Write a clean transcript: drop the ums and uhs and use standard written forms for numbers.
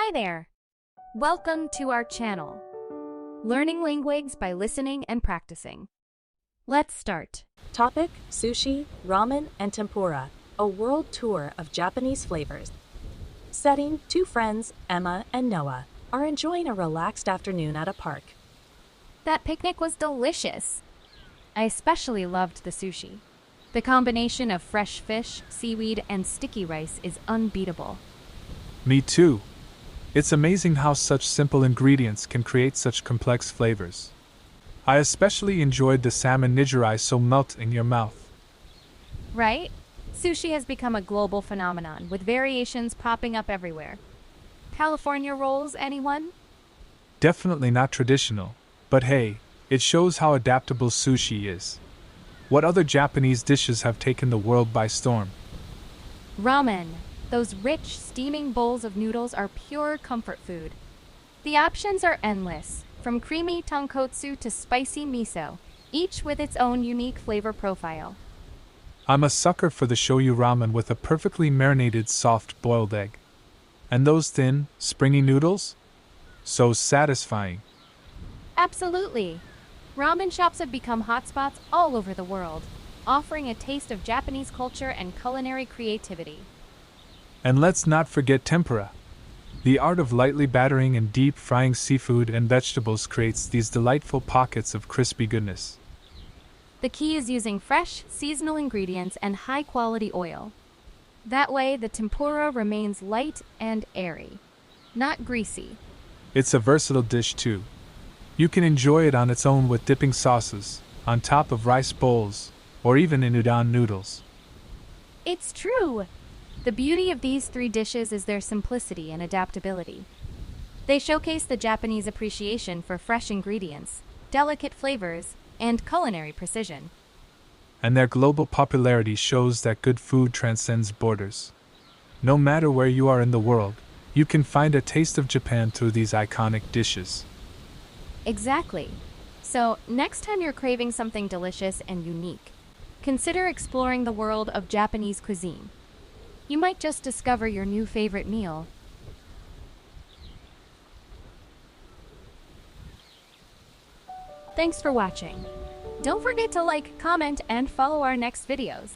Hi there! Welcome to our channel, Learning Languages by Listening and Practicing. Let's start. Topic: sushi, ramen, and tempura, a world tour of Japanese flavors. Setting: two friends, Emma and Noah, are enjoying a relaxed afternoon at a park. That picnic was delicious. I especially loved the sushi. The combination of fresh fish, seaweed, and sticky rice is unbeatable. Me too. It's amazing how such simple ingredients can create such complex flavors. I especially enjoyed the salmon nigiri so melt in your mouth. Right? Sushi has become a global phenomenon, with variations popping up everywhere. California rolls, anyone? Definitely not traditional, but hey, it shows how adaptable sushi is. What other Japanese dishes have taken the world by storm? Ramen. Those rich, steaming bowls of noodles are pure comfort food. The options are endless, from creamy tonkotsu to spicy miso, each with its own unique flavor profile. I'm a sucker for the shoyu ramen with a perfectly marinated soft boiled egg. And those thin, springy noodles? So satisfying. Absolutely. Ramen shops have become hotspots all over the world, offering a taste of Japanese culture and culinary creativity. And let's not forget tempura. The art of lightly battering and deep frying seafood and vegetables creates these delightful pockets of crispy goodness. The key is using fresh, seasonal ingredients and high-quality oil. That way, the tempura remains light and airy, not greasy. It's a versatile dish too. You can enjoy it on its own with dipping sauces, on top of rice bowls, or even in udon noodles. It's true! The beauty of these three dishes is their simplicity and adaptability. They showcase the Japanese appreciation for fresh ingredients, delicate flavors, and culinary precision. And their global popularity shows that good food transcends borders. No matter where you are in the world, you can find a taste of Japan through these iconic dishes. Exactly. So, next time you're craving something delicious and unique, consider exploring the world of Japanese cuisine. You might just discover your new favorite meal. Thanks for watching. Don't forget to like, comment, and follow our next videos.